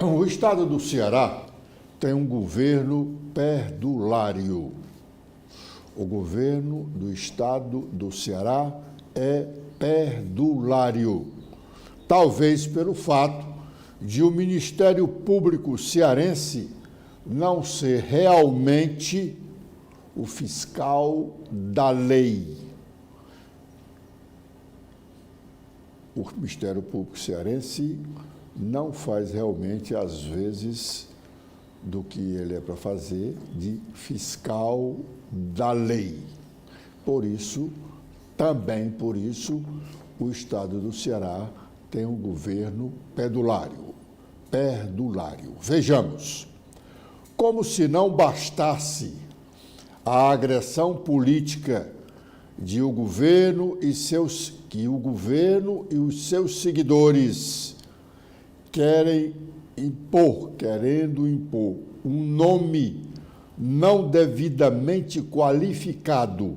O estado do Ceará tem um governo perdulário. O governo do estado do Ceará é perdulário. Talvez pelo fato de o Ministério Público cearense não ser realmente o fiscal da lei. O Ministério Público cearense não faz realmente, às vezes, do que ele é para fazer de fiscal da lei. Por isso, também por isso, o estado do Ceará tem um governo perdulário. Vejamos, como se não bastasse a agressão política que o governo e os seus seguidores querendo impor um nome não devidamente qualificado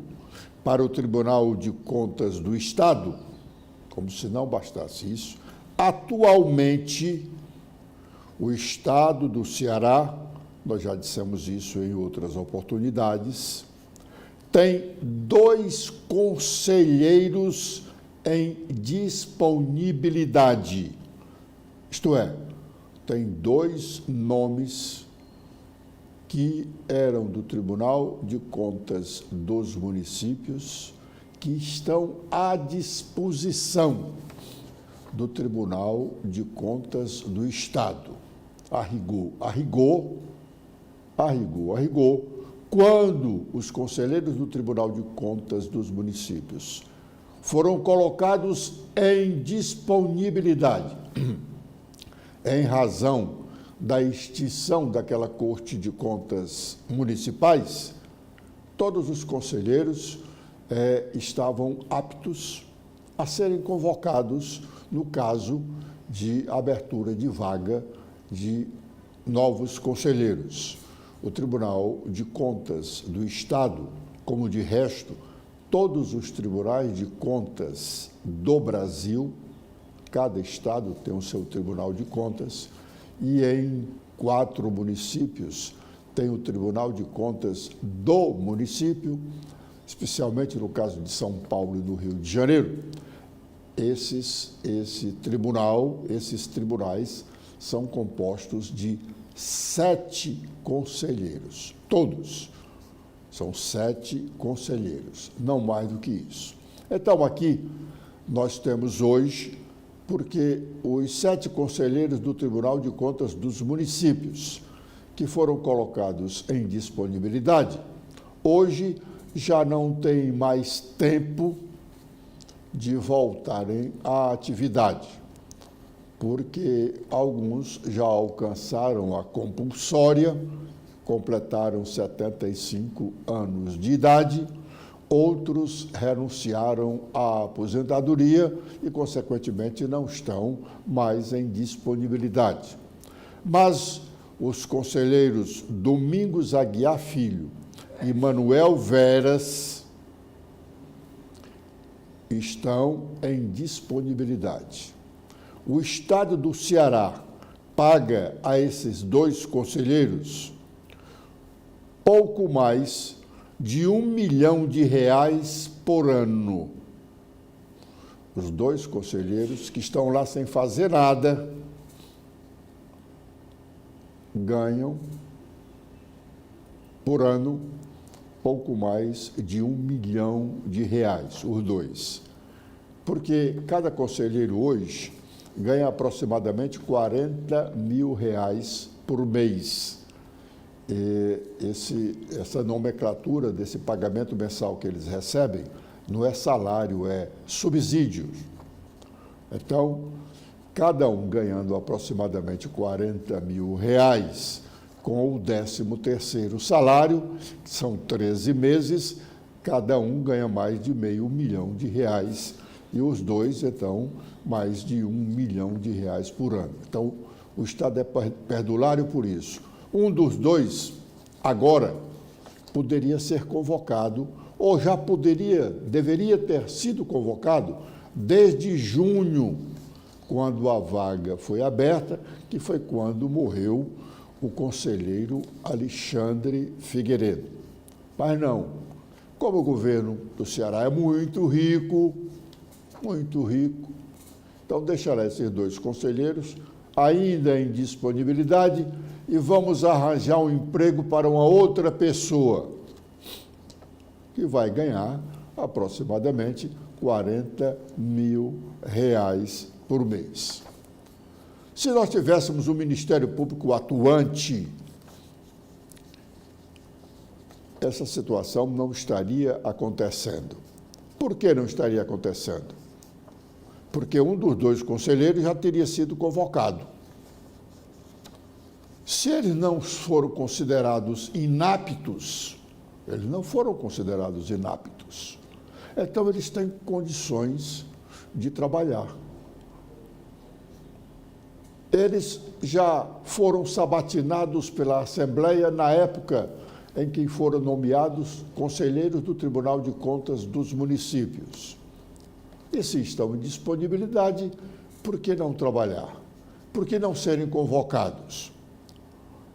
para o Tribunal de Contas do Estado, como se não bastasse isso, atualmente o estado do Ceará, nós já dissemos isso em outras oportunidades, tem 2 conselheiros em disponibilidade. Isto é, tem 2 nomes que eram do Tribunal de Contas dos Municípios que estão à disposição do Tribunal de Contas do Estado. A rigor, quando os conselheiros do Tribunal de Contas dos Municípios foram colocados em disponibilidade em razão da extinção daquela Corte de Contas Municipais, todos os conselheiros estavam aptos a serem convocados no caso de abertura de vaga de novos conselheiros. O Tribunal de Contas do Estado, como de resto, todos os tribunais de contas do Brasil, cada estado tem o seu Tribunal de Contas, e em 4 municípios tem o Tribunal de Contas do município, especialmente no caso de São Paulo e do Rio de Janeiro. Esses tribunais são compostos de 7 conselheiros, todos são 7 conselheiros, não mais do que isso. Então, aqui nós temos hoje, porque os 7 conselheiros do Tribunal de Contas dos Municípios, que foram colocados em disponibilidade, hoje já não tem mais tempo de voltarem à atividade, porque alguns já alcançaram a compulsória, completaram 75 anos de idade, outros renunciaram à aposentadoria e, consequentemente, não estão mais em disponibilidade. Mas os conselheiros Domingos Aguiar Filho e Manuel Veras estão em disponibilidade. O estado do Ceará paga a esses 2 conselheiros pouco mais de R$1 milhão por ano. Os 2 conselheiros que estão lá sem fazer nada ganham por ano pouco mais de R$1 milhão, os 2. Porque cada conselheiro hoje ganha aproximadamente R$40 mil por mês. Essa nomenclatura desse pagamento mensal que eles recebem não é salário, é subsídio. Então, cada um ganhando aproximadamente R$40 mil, com o 13º salário, que são 13 meses, cada um ganha mais de R$500 mil, e os 2, então, mais de R$1 milhão por ano. Então, o Estado é perdulário por isso. Um dos 2, agora, poderia ser convocado, ou já deveria ter sido convocado desde junho, quando a vaga foi aberta, que foi quando morreu o conselheiro Alexandre Figueiredo. Mas não, como o governo do Ceará é muito rico, então deixará esses dois conselheiros ainda em disponibilidade e vamos arranjar um emprego para uma outra pessoa que vai ganhar aproximadamente R$40 mil por mês. Se nós tivéssemos um Ministério Público atuante, essa situação não estaria acontecendo. Por que não estaria acontecendo? Porque um dos dois conselheiros já teria sido convocado. Se eles não foram considerados inaptos, então eles têm condições de trabalhar. Eles já foram sabatinados pela Assembleia na época em que foram nomeados conselheiros do Tribunal de Contas dos municípios. E se estão em disponibilidade, por que não trabalhar? Por que não serem convocados?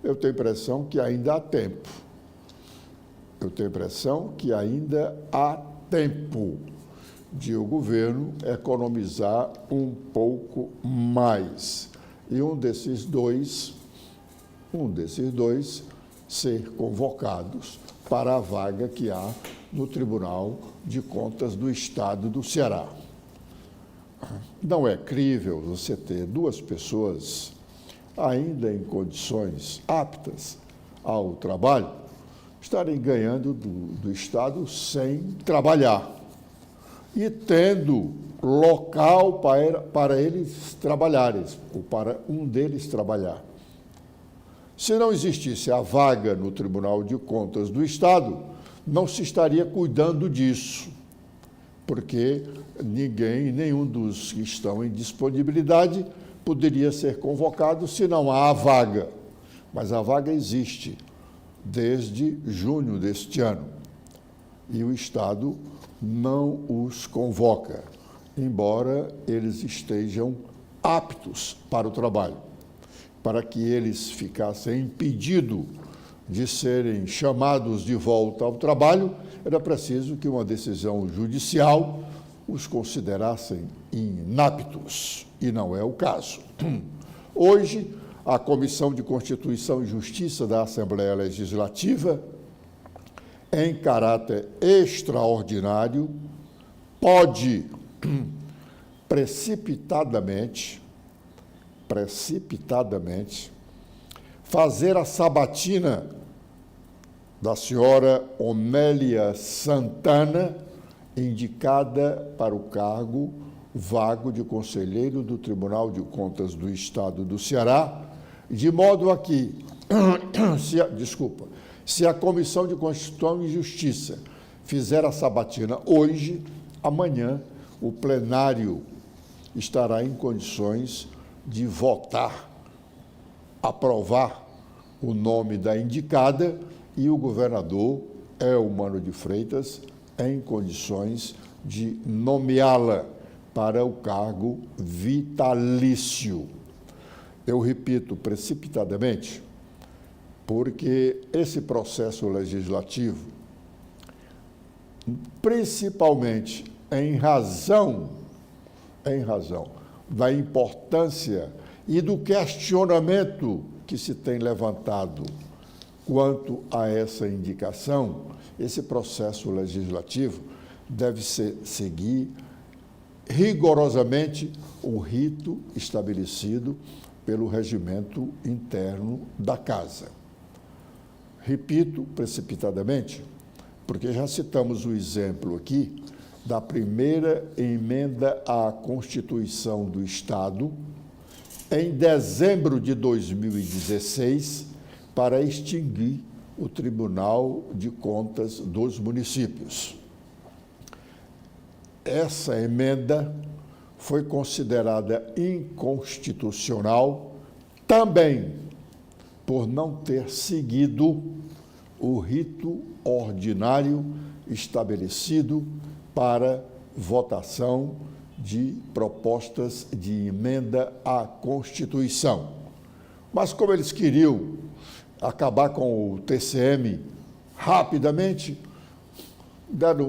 Eu tenho a impressão que ainda há tempo. De o governo economizar um pouco mais. E um desses dois ser convocados para a vaga que há no Tribunal de Contas do Estado do Ceará. Não é crível você ter duas pessoas ainda em condições aptas ao trabalho estarem ganhando do Estado sem trabalhar e tendo local para eles trabalharem, ou para um deles trabalhar. Se não existisse a vaga no Tribunal de Contas do Estado, não se estaria cuidando disso, porque nenhum dos que estão em disponibilidade poderia ser convocado se não há a vaga. Mas a vaga existe desde junho deste ano e o Estado não os convoca, embora eles estejam aptos para o trabalho. Para que eles ficassem impedidos de serem chamados de volta ao trabalho, era preciso que uma decisão judicial os considerassem inaptos, e não é o caso. Hoje, a Comissão de Constituição e Justiça da Assembleia Legislativa, em caráter extraordinário, pode precipitadamente fazer a sabatina da senhora Omélia Santana, indicada para o cargo vago de conselheiro do Tribunal de Contas do Estado do Ceará, de modo a que, se a Comissão de Constituição e Justiça fizer a sabatina hoje, amanhã o plenário estará em condições de votar, aprovar o nome da indicada e o governador Eumano de Freitas em condições de nomeá-la para o cargo vitalício. Eu repito, precipitadamente, porque esse processo legislativo, principalmente em razão da importância e do questionamento que se tem levantado quanto a essa indicação, esse processo legislativo deve seguir rigorosamente o rito estabelecido pelo regimento interno da Casa. Repito precipitadamente, porque já citamos o exemplo aqui da primeira emenda à Constituição do Estado, em dezembro de 2016, para extinguir o Tribunal de Contas dos Municípios. Essa emenda foi considerada inconstitucional também por não ter seguido o rito ordinário estabelecido para votação de propostas de emenda à Constituição. Mas como eles queriam acabar com o TCM rapidamente,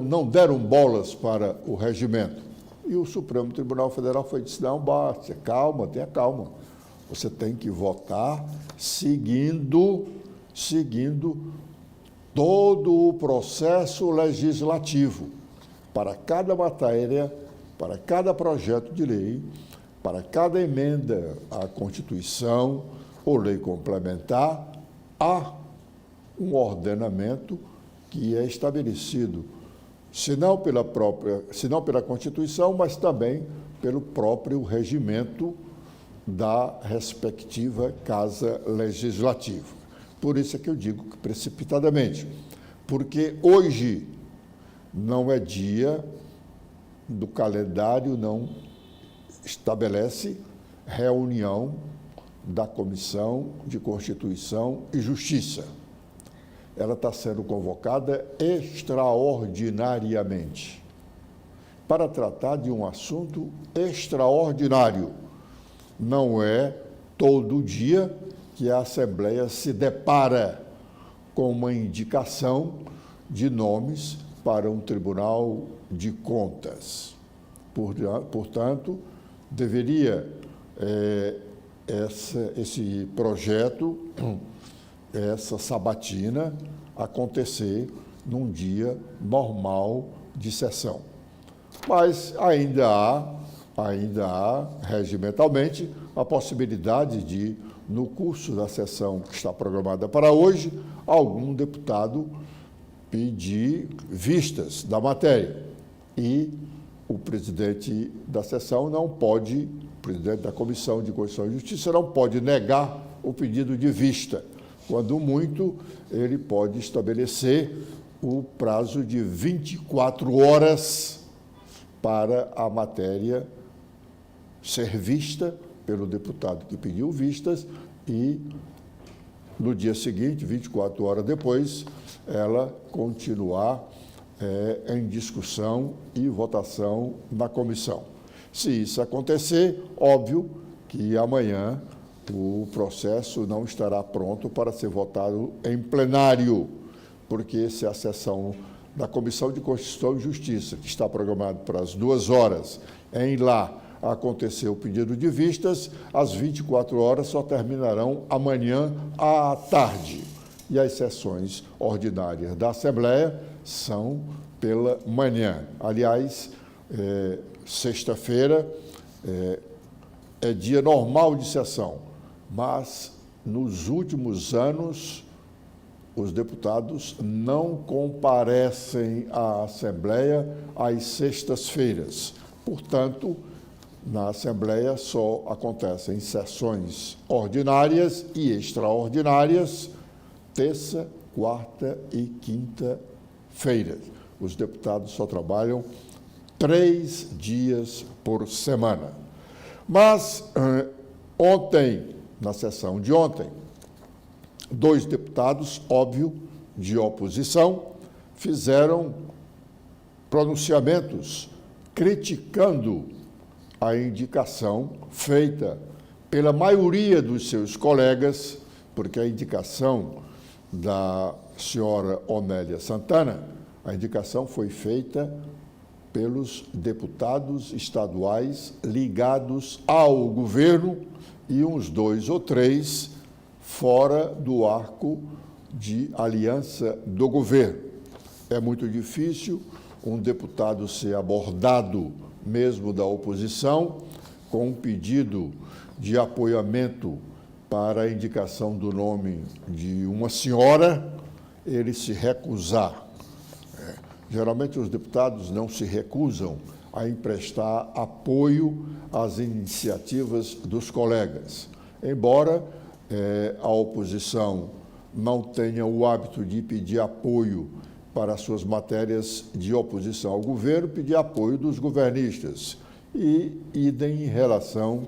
não deram bolas para o regimento. E o Supremo Tribunal Federal disse, não, basta, calma, tenha calma. Você tem que votar seguindo todo o processo legislativo. Para cada matéria, para cada projeto de lei, para cada emenda à Constituição ou lei complementar, há um ordenamento que é estabelecido, se não pela Constituição, mas também pelo próprio regimento da respectiva Casa Legislativa. Por isso é que eu digo que precipitadamente, porque hoje não é dia do calendário, não estabelece reunião da Comissão de Constituição e Justiça. Ela está sendo convocada extraordinariamente para tratar de um assunto extraordinário. Não é todo dia que a Assembleia se depara com uma indicação de nomes para um Tribunal de Contas. Portanto, deveria esse projeto, essa sabatina, acontecer num dia normal de sessão. Mas ainda há regimentalmente a possibilidade de, no curso da sessão que está programada para hoje, algum deputado pedir vistas da matéria. E o presidente da sessão não pode, o presidente da Comissão de Constituição e Justiça não pode negar o pedido de vista. Quando muito, ele pode estabelecer o prazo de 24 horas para a matéria ser vista pelo deputado que pediu vistas e, no dia seguinte, 24 horas depois, ela continuar em discussão e votação na comissão. Se isso acontecer, óbvio que amanhã o processo não estará pronto para ser votado em plenário, porque se a sessão da Comissão de Constituição e Justiça, que está programada para as 2 horas, em lá acontecer o pedido de vistas, as 24 horas só terminarão amanhã à tarde. E as sessões ordinárias da Assembleia são pela manhã. Aliás, sexta-feira é dia normal de sessão, mas nos últimos anos os deputados não comparecem à Assembleia às sextas-feiras. Portanto, na Assembleia só acontecem sessões ordinárias e extraordinárias, terça, quarta e quinta-feira. Os deputados só trabalham 3 dias por semana. Mas ontem, na sessão de ontem, 2 deputados, óbvio, de oposição, fizeram pronunciamentos criticando a indicação feita pela maioria dos seus colegas, porque a indicação da senhora Onélia Santana, a indicação foi feita pelos deputados estaduais ligados ao governo e uns 2 ou 3 fora do arco de aliança do governo. É muito difícil um deputado ser abordado, mesmo da oposição, com um pedido de apoiamento para a indicação do nome de uma senhora, ele se recusar. Geralmente os deputados não se recusam a emprestar apoio às iniciativas dos colegas, embora a oposição não tenha o hábito de pedir apoio para suas matérias de oposição ao governo, pedir apoio dos governistas e idem em relação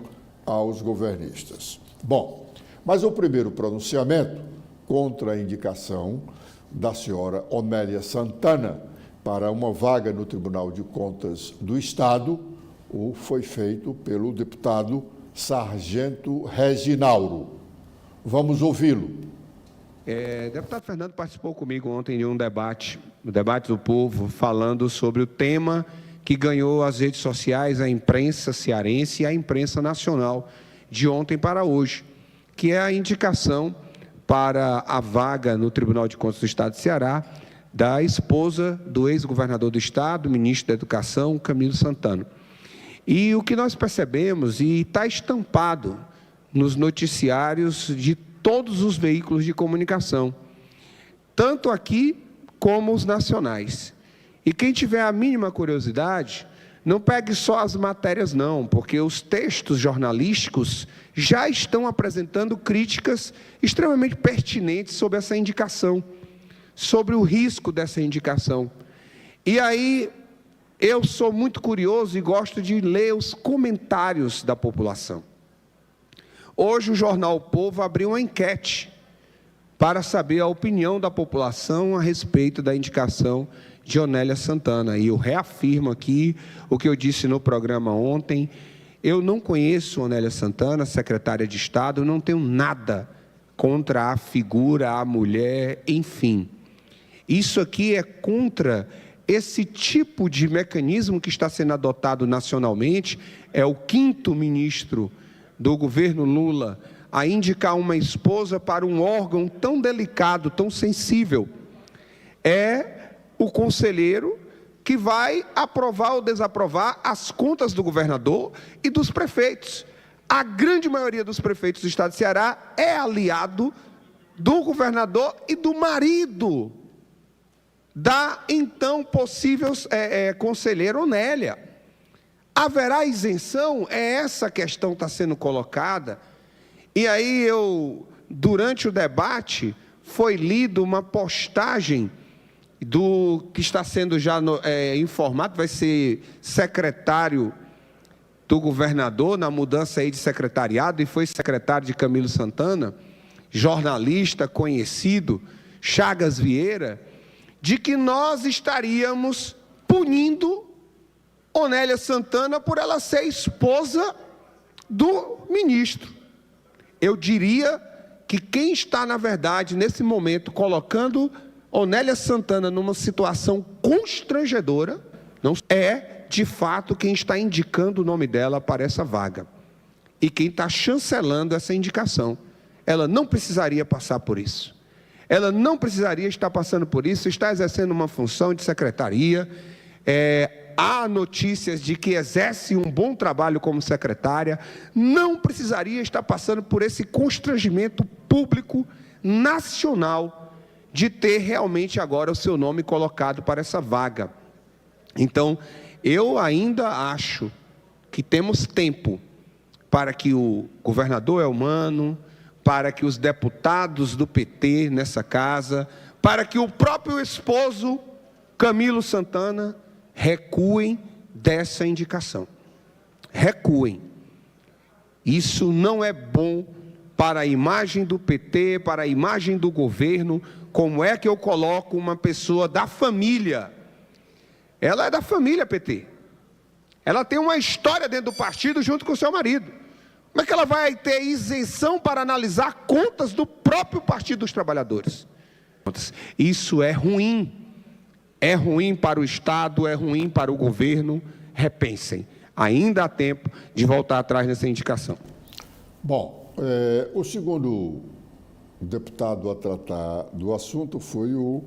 aos governistas. Bom, mas o primeiro pronunciamento contra a indicação da senhora Onélia Santana para uma vaga no Tribunal de Contas do Estado, foi feito pelo deputado Sargento Reginauro. Vamos ouvi-lo. Deputado Fernando participou comigo ontem de um debate, o debate do povo, falando sobre o tema que ganhou as redes sociais, a imprensa cearense e a imprensa nacional, de ontem para hoje, que é a indicação para a vaga no Tribunal de Contas do Estado de Ceará da esposa do ex-governador do Estado, ministro da Educação, Camilo Santana. E o que nós percebemos, e está estampado nos noticiários de todos os veículos de comunicação, tanto aqui como os nacionais. E quem tiver a mínima curiosidade, não pegue só as matérias não, porque os textos jornalísticos já estão apresentando críticas extremamente pertinentes sobre essa indicação, sobre o risco dessa indicação. E aí, eu sou muito curioso e gosto de ler os comentários da população. Hoje o jornal O Povo abriu uma enquete para saber a opinião da população a respeito da indicação de Onélia Santana. E eu reafirmo aqui o que eu disse no programa ontem. Eu não conheço Onélia Santana, secretária de Estado, não tenho nada contra a figura, a mulher, enfim. Isso aqui é contra esse tipo de mecanismo que está sendo adotado nacionalmente. É o 5º ministro do governo Lula a indicar uma esposa para um órgão tão delicado, tão sensível. É o conselheiro que vai aprovar ou desaprovar as contas do governador e dos prefeitos. A grande maioria dos prefeitos do estado de Ceará é aliado do governador e do marido da então possível conselheira Onélia. Haverá isenção? É essa questão que está sendo colocada. E aí durante o debate, foi lido uma postagem do que está sendo já informado, vai ser secretário do governador, na mudança aí de secretariado, e foi secretário de Camilo Santana, jornalista conhecido, Chagas Vieira, de que nós estaríamos punindo Onélia Santana por ela ser esposa do ministro. Eu diria que quem está, na verdade, nesse momento, colocando Onélia Santana numa situação constrangedora, não é, de fato, quem está indicando o nome dela para essa vaga. E quem está chancelando essa indicação. Ela não precisaria passar por isso. Ela não precisaria estar passando por isso, está exercendo uma função de secretaria. Há notícias de que exerce um bom trabalho como secretária, não precisaria estar passando por esse constrangimento público nacional de ter realmente agora o seu nome colocado para essa vaga. Então, eu ainda acho que temos tempo para que o governador Elmano, para que os deputados do PT nessa casa, para que o próprio esposo Camilo Santana recuem dessa indicação. Recuem. Isso não é bom para a imagem do PT, para a imagem do governo. Como é que eu coloco uma pessoa da família? Ela é da família PT. Ela tem uma história dentro do partido junto com o seu marido. Como é que ela vai ter isenção para analisar contas do próprio Partido dos Trabalhadores? Isso é ruim. É ruim para o Estado, é ruim para o governo. Repensem. Ainda há tempo de voltar atrás nessa indicação. Bom, o segundo deputado a tratar do assunto foi o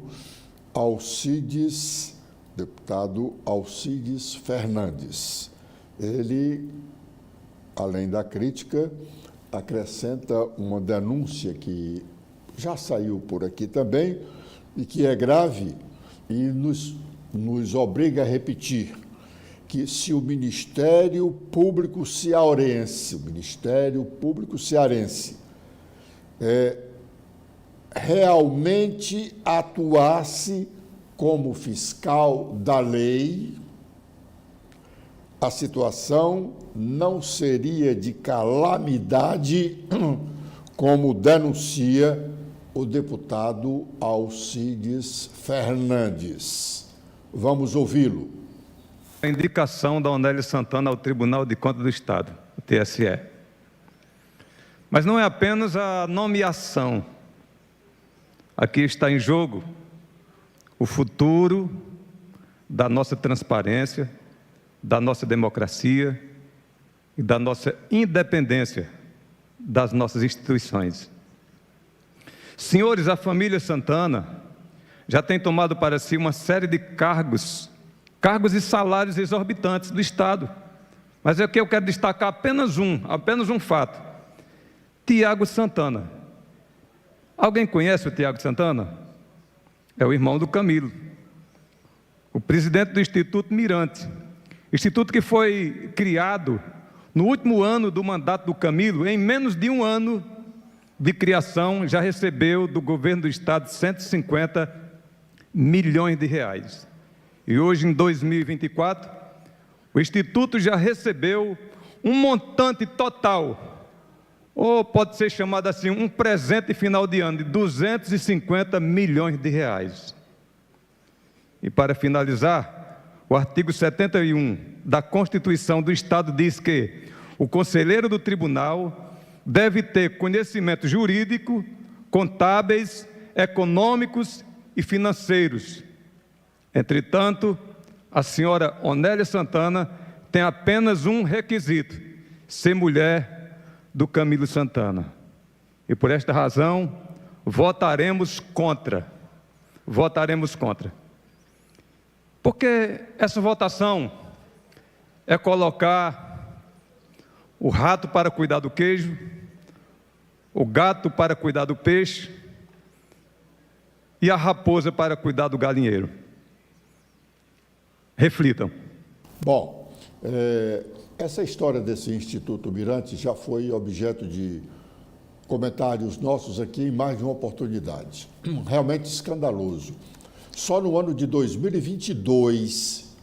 deputado Alcides Fernandes. Ele, além da crítica, acrescenta uma denúncia que já saiu por aqui também e que é grave e nos obriga a repetir que se o Ministério Público Cearense, realmente atuasse como fiscal da lei, a situação não seria de calamidade, como denuncia o deputado Alcides Fernandes. Vamos ouvi-lo. a indicação da Onélia Santana ao Tribunal de Contas do Estado, o TSE. Mas não é apenas a nomeação. Aqui está em jogo o futuro da nossa transparência, da nossa democracia e da nossa independência das nossas instituições. Senhores, a família Santana já tem tomado para si uma série de cargos e salários exorbitantes do Estado. Mas aqui eu quero destacar apenas um fato. Tiago Santana. Alguém conhece o Tiago Santana? É o irmão do Camilo, o presidente do Instituto Mirante. Instituto que foi criado no último ano do mandato do Camilo. Em menos de um ano de criação, já recebeu do governo do Estado 150 milhões de reais. E hoje, em 2024, o Instituto já recebeu um montante total, ou pode ser chamado assim, um presente final de ano de 250 milhões de reais. E para finalizar, o artigo 71 da Constituição do Estado diz que o conselheiro do tribunal deve ter conhecimento jurídico, contábeis, econômicos e financeiros. Entretanto, a senhora Onélia Santana tem apenas um requisito: ser mulher do Camilo Santana. E por esta razão, votaremos contra. Votaremos contra. Porque essa votação é colocar o rato para cuidar do queijo, o gato para cuidar do peixe e a raposa para cuidar do galinheiro. Reflitam. Bom, essa história desse Instituto Mirante já foi objeto de comentários nossos aqui em mais de uma oportunidade. Realmente escandaloso. Só no ano de 2022,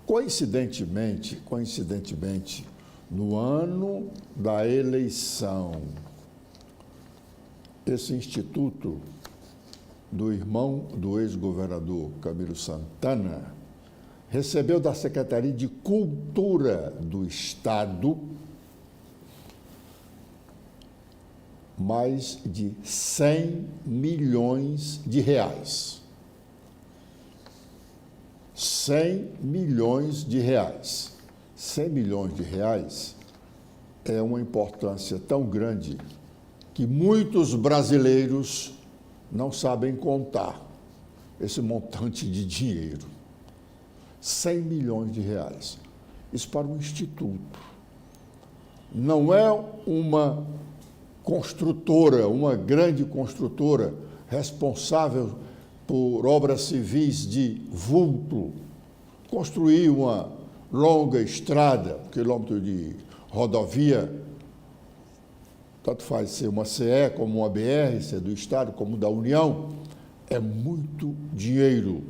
coincidentemente, no ano da eleição, esse instituto do irmão do ex-governador Camilo Santana recebeu da Secretaria de Cultura do Estado mais de 100 milhões de reais. 100 milhões de reais. 100 milhões de reais é uma importância tão grande que muitos brasileiros não sabem contar esse montante de dinheiro. 100 milhões de reais. Isso para um instituto. Não é uma construtora, uma grande construtora responsável por obras civis de vulto, construir uma longa estrada, quilômetro de rodovia, tanto faz ser uma CE como uma BR, ser do Estado como da União, é muito dinheiro.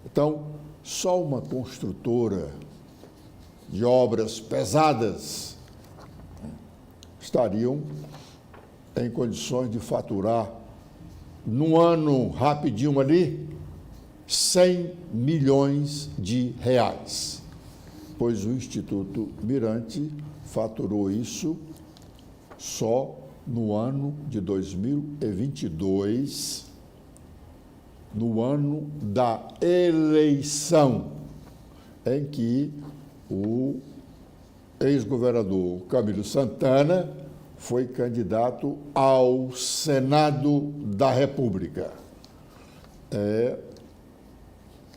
Então, só uma construtora de obras pesadas estariam em condições de faturar, num ano rapidinho ali, 100 milhões de reais. Pois o Instituto Mirante faturou isso só no ano de 2022, no ano da eleição, em que o ex-governador Camilo Santana foi candidato ao Senado da República.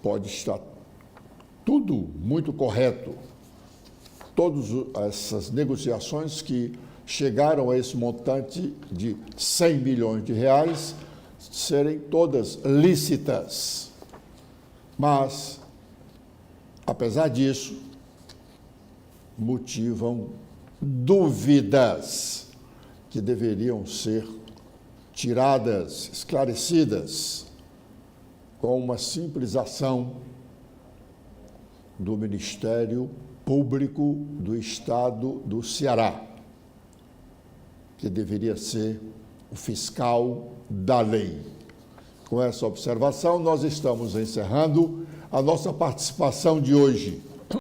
Pode estar tudo muito correto. Todas essas negociações que chegaram a esse montante de 100 milhões de reais serem todas lícitas. Mas, apesar disso, motivam dúvidas que deveriam ser tiradas, esclarecidas, com uma simples ação do Ministério Público do Estado do Ceará, que deveria ser o fiscal da lei. Com essa observação, nós estamos encerrando a nossa participação de hoje.